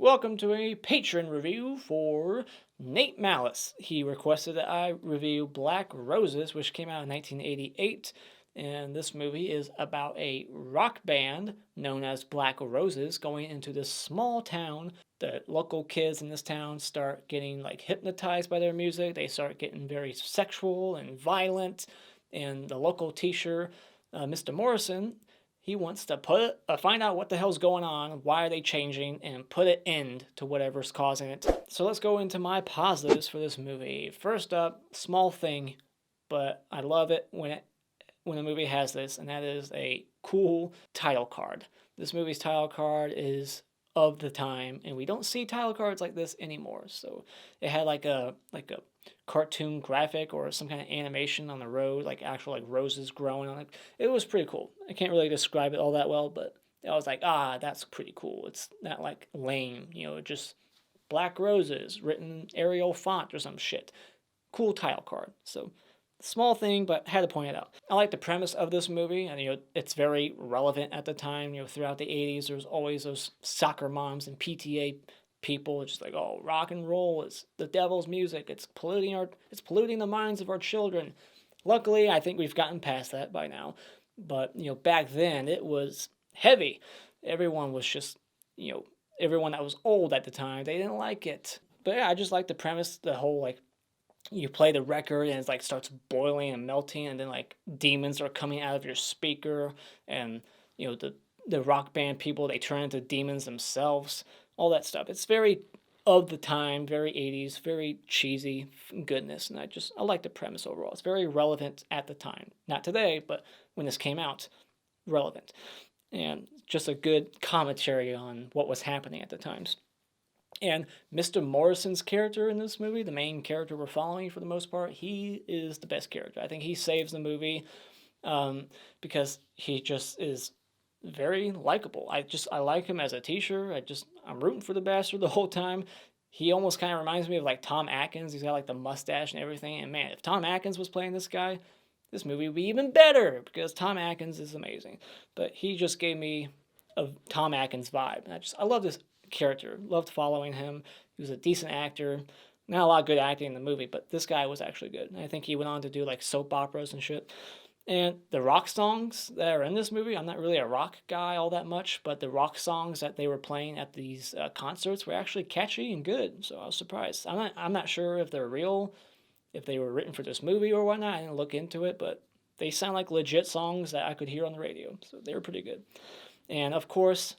Welcome to a Patron review for Nate Malice. He requested that I review Black Roses, which came out in 1988. And this movie is about a rock band known as Black Roses going into this small town. The local kids in this town start getting hypnotized by their music. They start getting very sexual and violent. And the local teacher, Mr. Morrison, he wants to find out what the hell's going on, why are they changing, and put an end to whatever's causing it. So let's go into my positives for this movie. First up, small thing, but I love it when a movie has this, and that is a cool title card. This movie's title card is of the time, and we don't see title cards like this anymore. So it had like a cartoon graphic or some kind of animation on the road, actual roses growing on it. It was pretty cool. I can't really describe it all that well, but I was like, that's pretty cool. It's not lame, just black roses written Arial font or some shit. Cool title card. So small thing, but had to point it out. I like the premise of this movie, and it's very relevant at the time. Throughout the 80s, there was always those soccer moms and PTA people just rock and roll is the devil's music. It's polluting the minds of our children. Luckily, I think we've gotten past that by now. But back then it was heavy. Everyone was just everyone that was old at the time, they didn't like it. But yeah, I just like the premise, the whole you play the record and it starts boiling and melting, and then demons are coming out of your speaker, and the rock band people, they turn into demons themselves, all that stuff. It's very of the time, very 80s, very cheesy goodness, and I like the premise overall. It's very relevant at the time. Not today, but when this came out, relevant. And just a good commentary on what was happening at the times. And Mr. Morrison's character in this movie, the main character we're following for the most part, he is the best character. I think he saves the movie because he just is very likable. I like him as a teacher. I'm rooting for the bastard the whole time. He almost kind of reminds me of Tom Atkins. He's got the mustache and everything. And man, if Tom Atkins was playing this guy, this movie would be even better because Tom Atkins is amazing. But he just gave me a Tom Atkins vibe. And I love this character. Loved following him. He was a decent actor. Not a lot of good acting in the movie, but this guy was actually good. I think he went on to do soap operas and shit. And the rock songs that are in this movie, I'm not really a rock guy all that much, but the rock songs that they were playing at these concerts were actually catchy and good. So I was surprised. I'm not sure if they're real, if they were written for this movie or whatnot. I didn't look into it, but they sound like legit songs that I could hear on the radio. So they were pretty good. And of course,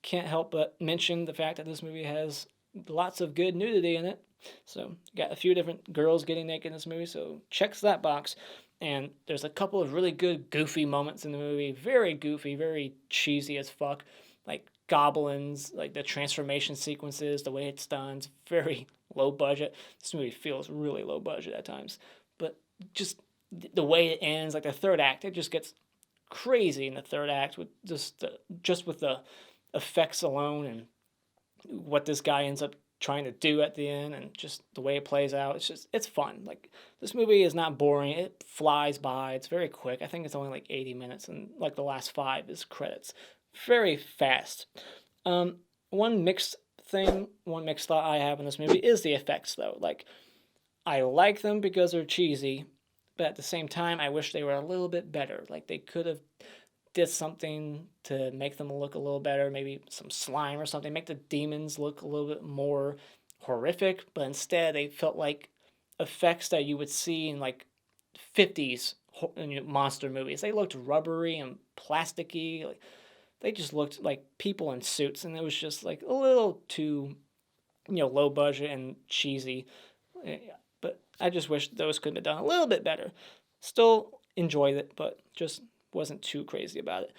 can't help but mention the fact that this movie has lots of good nudity in it. So got a few different girls getting naked in this movie, so checks that box. And there's a couple of really good goofy moments in the movie. Very goofy, very cheesy as fuck. Goblins, the transformation sequences, the way it's done. It's very low budget. This movie feels really low budget at times. But just the way it ends, the third act, it just gets crazy in the third act with just with the effects alone and what this guy ends up trying to do at the end, and just the way it plays out. It's fun. This movie is not boring. It flies by. It's very quick. I think it's only 80 minutes, and the last 5 is credits. Very fast. One mixed thought I have in this movie is the effects, though. I like them because they're cheesy, but at the same time, I wish they were a little bit better. They could have did something to make them look a little better, maybe some slime or something, make the demons look a little bit more horrific, but instead they felt like effects that you would see in 50s monster movies. They looked rubbery and plasticky. They just looked like people in suits, and it was just a little too low budget and cheesy. But I just wish those could have been done a little bit better. Still enjoyed it, but just wasn't too crazy about it.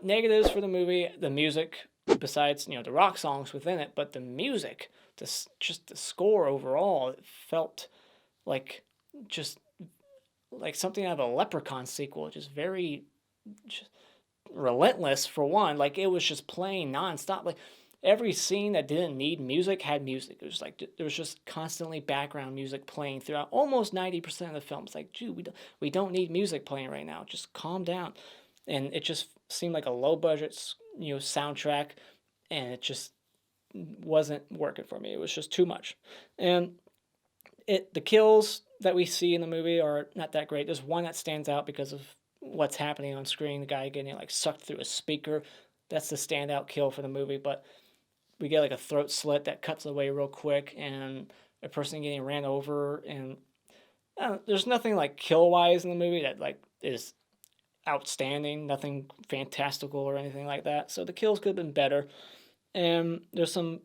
Negatives for the movie: the music, besides the rock songs within it, but the music, just the score overall, it felt like something out of a Leprechaun sequel. Just very relentless for one. It was just playing nonstop. Every scene that didn't need music had music. It was there was just constantly background music playing throughout almost 90% of the film. It's dude, we don't need music playing right now. Just calm down. And it just seemed like a low budget, soundtrack, and it just wasn't working for me. It was just too much. And the kills that we see in the movie are not that great. There's one that stands out because of what's happening on screen. The guy getting like sucked through a speaker. That's the standout kill for the movie. But we get like a throat slit that cuts away real quick, and a person getting ran over. And there's nothing like kill wise in the movie that like is outstanding. Nothing fantastical or anything like that. So the kills could have been better. And there's some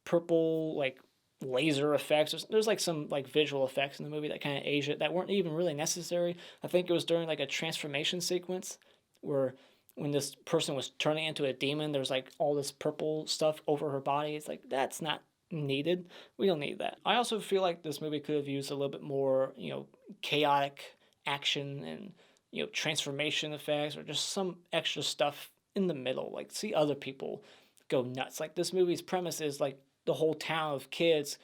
purple like laser effects. There's like some like visual effects in the movie that kind of age it that weren't even really necessary. I think it was during like a transformation sequence where when this person was turning into a demon, there's like all this purple stuff over her body. It's like that's not needed. We don't need that. I also feel like this movie could have used a little bit more, chaotic action and transformation effects or just some extra stuff in the middle. Like see other people go nuts. Like this movie's premise is like the whole town of kids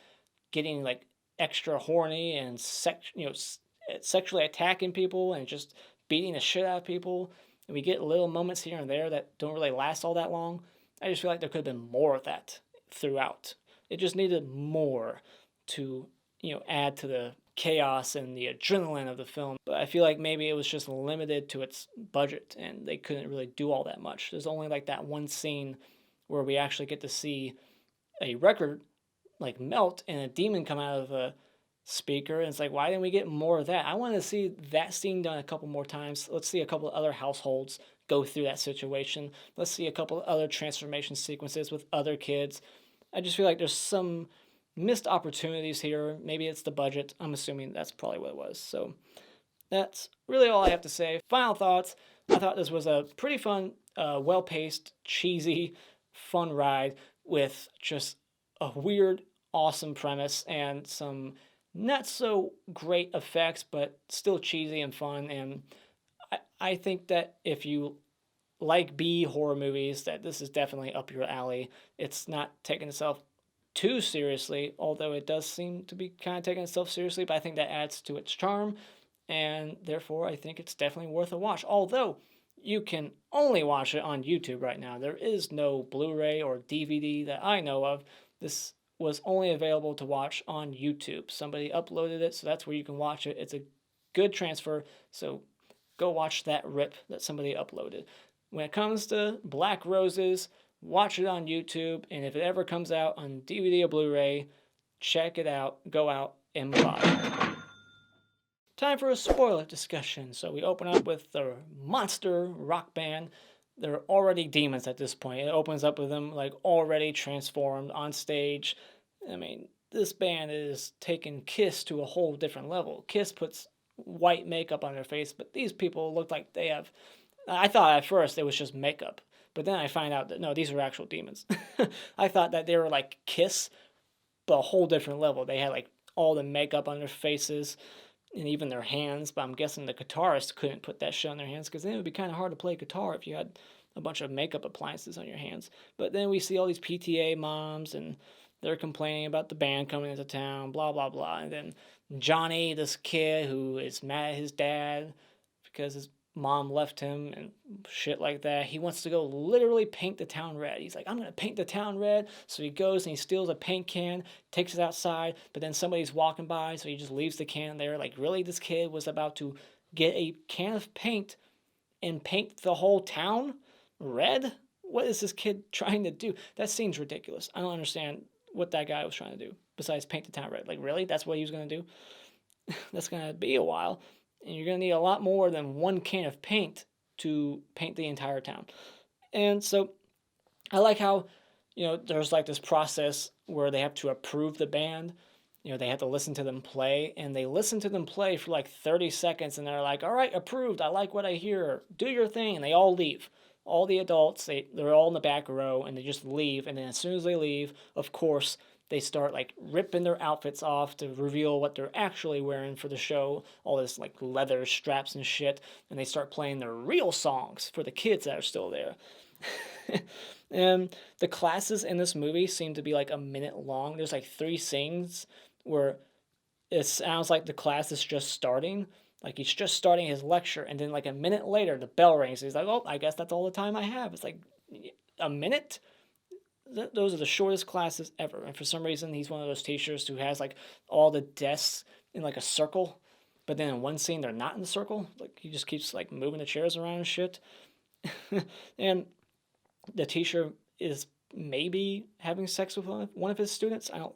getting like extra horny and sexually attacking people and just beating the shit out of people. And we get little moments here and there that don't really last all that long. I just feel like there could have been more of that throughout. It just needed more to, add to the chaos and the adrenaline of the film. But I feel like maybe it was just limited to its budget and they couldn't really do all that much. There's only like that one scene where we actually get to see a record like melt and a demon come out of a speaker. And it's like, why didn't we get more of that? I want to see that scene done a couple more times. Let's see a couple of other households go through that situation. Let's see a couple of other transformation sequences with other kids. I just feel like there's some missed opportunities here. Maybe it's the budget. I'm assuming that's probably what it was. So that's really all I have to say. Final thoughts. I thought this was a pretty fun, well-paced, cheesy, fun ride with just a weird, awesome premise and some not so great effects, but still cheesy and fun. And I think that if you like B horror movies, that this is definitely up your alley. It's not taking itself too seriously, although it does seem to be kind of taking itself seriously, but I think that adds to its charm, and therefore I think it's definitely worth a watch. Although you can only watch it on YouTube right now. There is no Blu-ray or DVD that I know of. This was only available to watch on YouTube. Somebody uploaded it, so that's where you can watch it. It's a good transfer, so go watch that rip that somebody uploaded. When it comes to Black Roses, watch it on YouTube, and if it ever comes out on DVD or Blu-ray, check it out, go out, and buy. Time for a spoiler discussion. So we open up with the monster rock band. They're already demons at this point. It opens up with them like already transformed on stage. I mean, this band is taking Kiss to a whole different level. Kiss puts white makeup on their face, but these people look like they have... I thought at first it was just makeup, but then I find out that no, these are actual demons. I thought that they were like Kiss, but a whole different level. They had like all the makeup on their faces and even their hands, but I'm guessing the guitarist couldn't put that shit on their hands because then it would be kind of hard to play guitar if you had a bunch of makeup appliances on your hands. But then we see all these PTA moms and they're complaining about the band coming into town, blah, blah, blah. And then Johnny, this kid who is mad at his dad because his mom left him and shit like that. He wants to go literally paint the town red. He's like, I'm going to paint the town red. So he goes and he steals a paint can, takes it outside, but then somebody's walking by, so he just leaves the can there. Like, really? This kid was about to get a can of paint and paint the whole town red? What is this kid trying to do? That seems ridiculous. I don't understand what that guy was trying to do besides paint the town red. Like, really? That's what he was going to do? That's going to be a while. And you're going to need a lot more than one can of paint to paint the entire town. And so I like how, there's like this process where they have to approve the band. They have to listen to them play, and they listen to them play for like 30 seconds, and they're like, all right, approved. I like what I hear. Do your thing. And they all leave. All the adults, they're all in the back row, and they just leave. And then as soon as they leave, of course, they start like ripping their outfits off to reveal what they're actually wearing for the show. All this like leather straps and shit. And they start playing their real songs for the kids that are still there. And the classes in this movie seem to be like a minute long. There's like 3 scenes where it sounds like the class is just starting. Like he's just starting his lecture. And then like a minute later, the bell rings. He's like, oh, I guess that's all the time I have. It's like a minute? those are the shortest classes ever. And for some reason, he's one of those teachers who has like all the desks in like a circle, but then in one scene they're not in the circle. Like he just keeps like moving the chairs around and shit. And the teacher is maybe having sex with one of his students. I don't.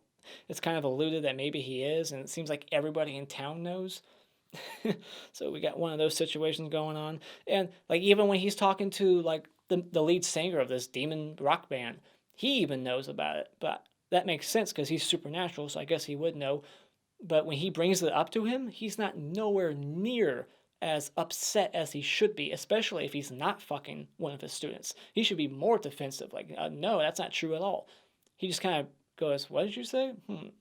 It's kind of alluded that maybe he is, and it seems like everybody in town knows. So we got one of those situations going on, and like even when he's talking to like the lead singer of this demon rock band, he even knows about it. But that makes sense because he's supernatural, so I guess he would know. But when he brings it up to him, he's not nowhere near as upset as he should be, especially if he's not fucking one of his students. He should be more defensive, like, no, that's not true at all. He just kind of goes, what did you say?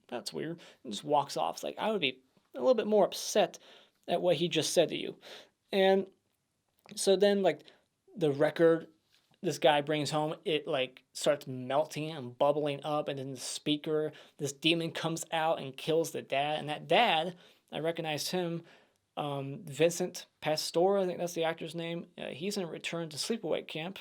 That's weird. And just walks off. It's like, I would be a little bit more upset at what he just said to you. And so then, like, the record this guy brings home, it like starts melting and bubbling up, and then the speaker, this demon comes out and kills the dad. And that dad, I recognized him, Vincent Pastore, I think that's the actor's name. He's in Return to Sleepaway Camp,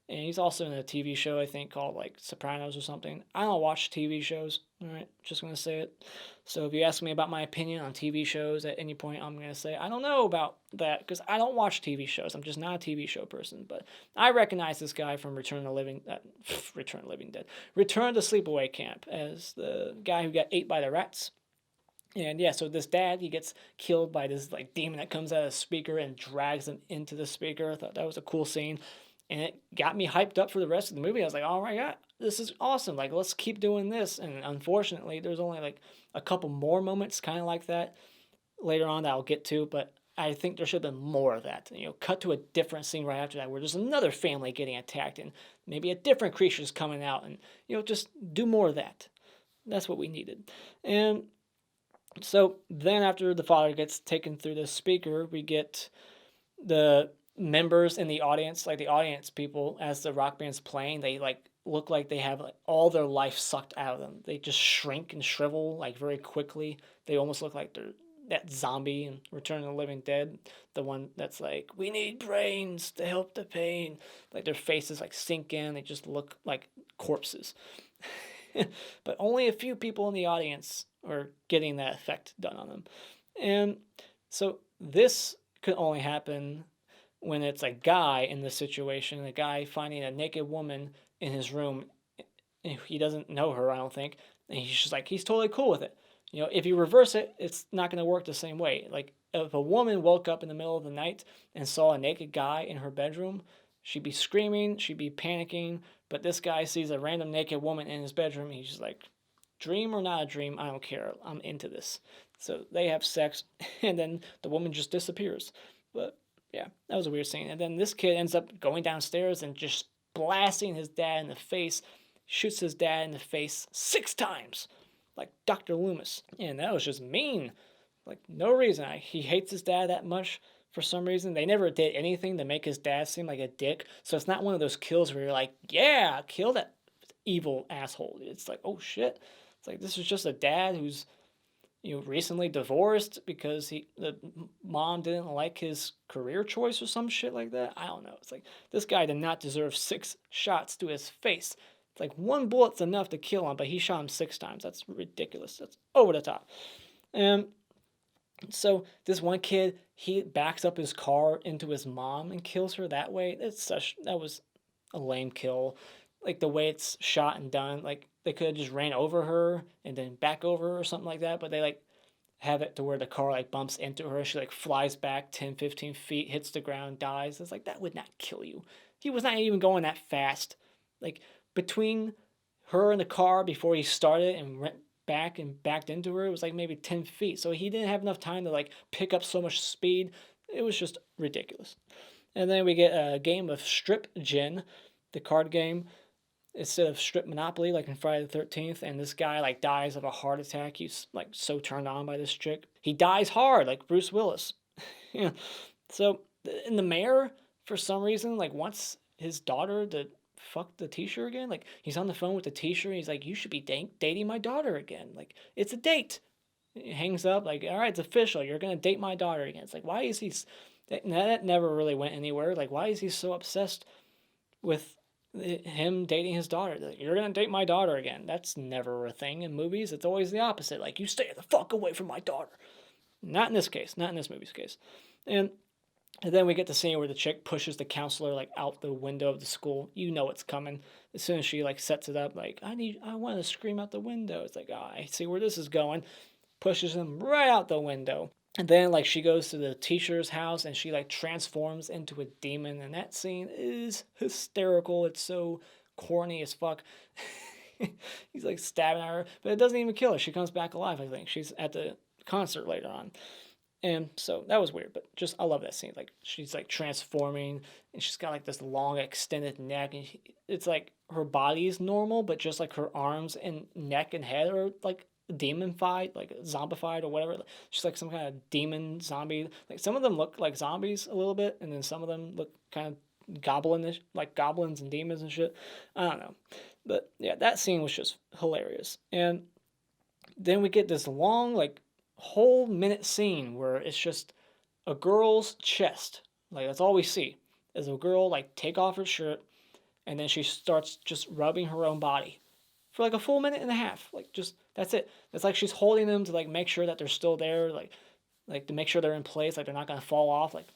and he's also in a TV show I think called like Sopranos or something. I don't watch TV shows. All right, just gonna say it. So if you ask me about my opinion on TV shows at any point, I'm gonna say I don't know about that because I don't watch TV shows. I'm just not a TV show person. But I recognize this guy from Return to Living Dead, Return to Sleepaway Camp as the guy who got ate by the rats. And yeah, so this dad, he gets killed by this like demon that comes out of the speaker and drags him into the speaker. I thought that was a cool scene. And it got me hyped up for the rest of the movie. I was like, oh my God, this is awesome. Like, let's keep doing this. And unfortunately, there's only like a couple more moments kind of like that later on that I'll get to. But I think there should have been more of that. You know, cut to a different scene right after that where there's another family getting attacked and maybe a different creature's coming out. And, you know, just do more of that. That's what we needed. And so then after the father gets taken through the speaker, we get the members in the audience, like the audience people, as the rock band's playing, they like look like they have like all their life sucked out of them. They just shrink and shrivel like very quickly. They almost look like they're that zombie in Return of the Living Dead, the one that's like, we need brains to help the pain. Like their faces like sink in, they just look like corpses. But only a few people in the audience are getting that effect done on them. And so this could only happen when it's a guy in the situation, a guy finding a naked woman in his room. He doesn't know her, I don't think. And he's just like, he's totally cool with it. You know, if you reverse it, it's not going to work the same way. Like, if a woman woke up in the middle of the night and saw a naked guy in her bedroom, she'd be screaming, she'd be panicking. But this guy sees a random naked woman in his bedroom. He's just like, dream or not a dream, I don't care. I'm into this. So they have sex, and then the woman just disappears. But yeah, that was a weird scene. And then this kid ends up going downstairs and just blasting his dad in the face, shoots his dad in the face 6 times, like Dr. Loomis. And that was just mean. Like, no reason. He hates his dad that much for some reason. They never did anything to make his dad seem like a dick. So it's not one of those kills where you're like, yeah, kill that evil asshole. It's like, oh shit. It's like, this is just a dad who's, you know, recently divorced because the mom didn't like his career choice or some shit like that. I don't know. It's like, this guy did not deserve 6 shots to his face. It's like 1 bullet's enough to kill him, but he shot him 6 times. That's ridiculous. That's over the top. And so this one kid, he backs up his car into his mom and kills her that way. That was a lame kill. Like the way it's shot and done, like they could have just ran over her and then back over her or something like that, but they like have it to where the car like bumps into her, she like flies back 10, 15 feet, hits the ground, dies. It's like, that would not kill you. He was not even going that fast. Like between her and the car before he started and went back and backed into her, it was like maybe 10 feet. So he didn't have enough time to like pick up so much speed. It was just ridiculous. And then we get a game of Strip Gin, the card game, instead of Strip Monopoly like in Friday the 13th, and this guy like dies of a heart attack. He's like so turned on by this chick. He dies hard like Bruce Willis. Yeah. So in the mayor, for some reason, like wants his daughter to fuck the teacher again. Like he's on the phone with the teacher and he's like, you should be dating my daughter again. Like it's a date. He hangs up like, all right, it's official. You're going to date my daughter again. It's like, why is he... That never really went anywhere. Like, why is he so obsessed with him dating his daughter. Like, you're gonna date my daughter again. That's never a thing in movies. It's always the opposite. Like, you stay the fuck away from my daughter. Not in this case. Not in this movie's case. And then we get the scene where the chick pushes the counselor like out the window of the school. You know it's coming. As soon as she like sets it up, like I want to scream out the window. It's like, I see where this is going. Pushes him right out the window. And then like she goes to the teacher's house and she like transforms into a demon, and that scene is hysterical. It's so corny as fuck. He's like stabbing at her, but it doesn't even kill her. She comes back alive, I think. She's at the concert later on. And so that was weird, but just I love that scene. Like she's like transforming, and she's got like this long extended neck, and it's like her body's normal, but just like her arms and neck and head are like demonified, like zombified or whatever. She's like some kind of demon zombie. Like some of them look like zombies a little bit, and then some of them look kind of goblinish, like goblins and demons and shit. I don't know, but yeah, that scene was just hilarious. And then we get this long like whole minute scene where it's just a girl's chest. Like that's all we see is a girl like take off her shirt, and then she starts just rubbing her own body for like a full minute and a half. Like just that's it. It's like she's holding them to like make sure that they're still there, like to make sure they're in place, like they're not gonna fall off. Like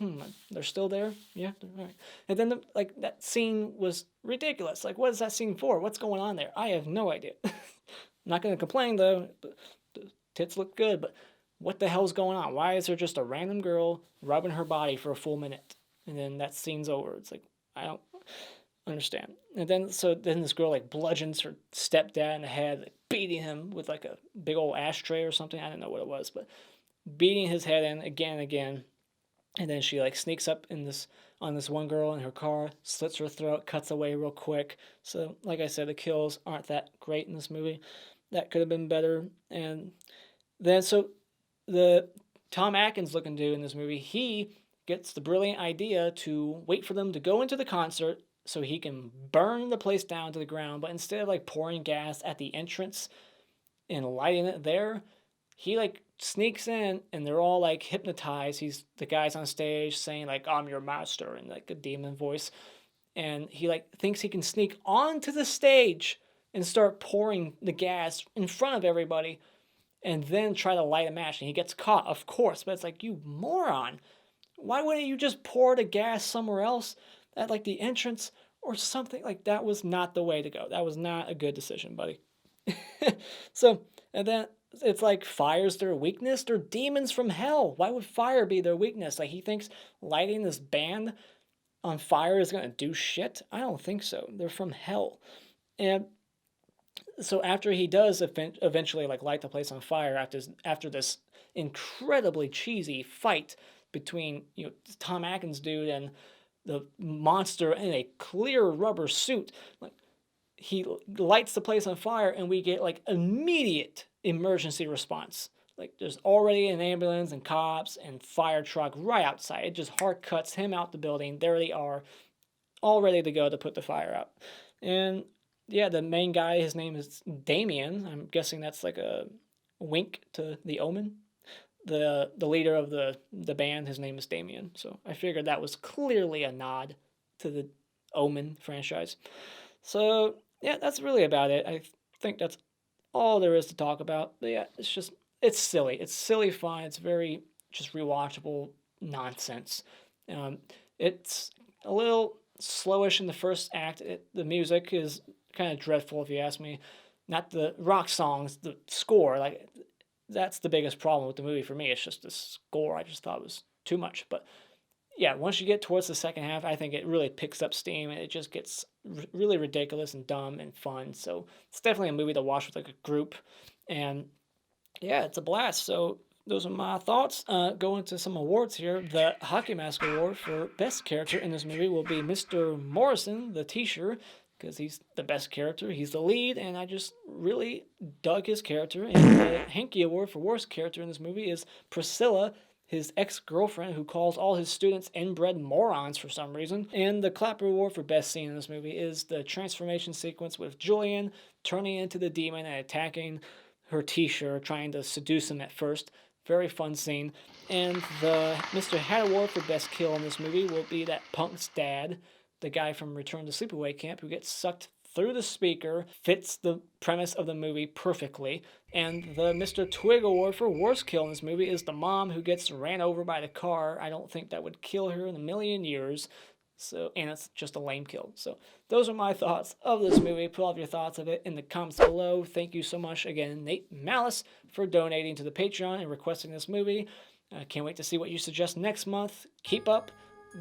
they're still there. Yeah, all right. And then like that scene was ridiculous. Like what is that scene for? What's going on there? I have no idea. I'm not gonna complain though. The tits look good, but what the hell's going on? Why is there just a random girl rubbing her body for a full minute, and then that scene's over? It's like I don't understand. And then this girl like bludgeons her stepdad in the head, like, beating him with like a big old ashtray or something. I didn't know what it was, but beating his head in again and again. And then she like sneaks up in this on this one girl in her car, slits her throat, cuts away real quick. So like I said, the kills aren't that great in this movie. That could have been better. And then so the Tom Atkins looking dude in this movie, he gets the brilliant idea to wait for them to go into the concert so he can burn the place down to the ground. But instead of like pouring gas at the entrance and lighting it there, he like sneaks in and they're all like hypnotized. He's the guy's on stage saying like I'm your master in like a demon voice, and he like thinks he can sneak onto the stage and start pouring the gas in front of everybody and then try to light a match, and he gets caught, of course. But it's like, you moron, why wouldn't you just pour the gas somewhere else at like the entrance or something? Like that was not the way to go. That was not a good decision, buddy. So and then it's like fire's their weakness. They're demons from hell. Why would fire be their weakness? Like he thinks lighting this band on fire is gonna do shit. I don't think so. They're from hell. And so after he does eventually like light the place on fire after this incredibly cheesy fight between Tom Atkins dude and the monster in a clear rubber suit, like he lights the place on fire and we get like immediate emergency response. Like there's already an ambulance and cops and fire truck right outside. It just hard cuts him out the building. There they are, all ready to go to put the fire out. And yeah, the main guy, his name is Damien. I'm guessing that's like a wink to The Omen. The leader of the band, his name is Damien. So I figured that was clearly a nod to the Omen franchise. So yeah, that's really about it. I think that's all there is to talk about. But yeah, it's silly. It's silly fun. It's very just rewatchable nonsense. It's a little slowish in the first act. The music is kind of dreadful, if you ask me. Not the rock songs, the score. Like that's the biggest problem with the movie for me. It's just the score. I just thought was too much. But yeah, once you get towards the second half, I think it really picks up steam and it just gets really ridiculous and dumb and fun. So it's definitely a movie to watch with like a group. And yeah, it's a blast. So those are my thoughts. Going to some awards here. The Hockey Mask Award for Best Character in this movie will be Mr. Morrison, the teacher, because he's the best character. He's the lead, and I just really dug his character. And the Hanky Award for Worst Character in this movie is Priscilla, his ex-girlfriend, who calls all his students inbred morons for some reason. And the Clapper Award for Best Scene in this movie is the transformation sequence with Julian turning into the demon and attacking her teacher, trying to seduce him at first. Very fun scene. And the Mr. Hat Award for Best Kill in this movie will be that punk's dad, the guy from Return to Sleepaway Camp who gets sucked through the speaker, fits the premise of the movie perfectly. And the Mr. Twig Award for worst kill in this movie is the mom who gets ran over by the car. I don't think that would kill her in a million years. So, and it's just a lame kill. So those are my thoughts of this movie. Put all of your thoughts of it in the comments below. Thank you so much again, Nate Malice, for donating to the Patreon and requesting this movie. I can't wait to see what you suggest next month. Keep up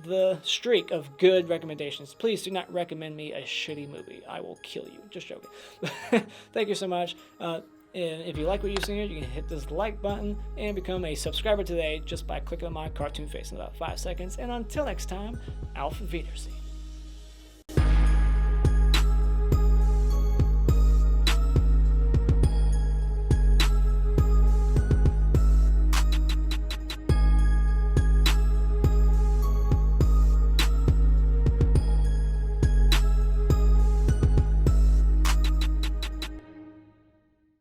the streak of good recommendations. Please do not recommend me a shitty movie. I will kill you. Just joking. Thank you so much. And if you like what you've seen here, you can hit this like button and become a subscriber today just by clicking on my cartoon face in about 5 seconds. And until next time, Auf Wiedersehen.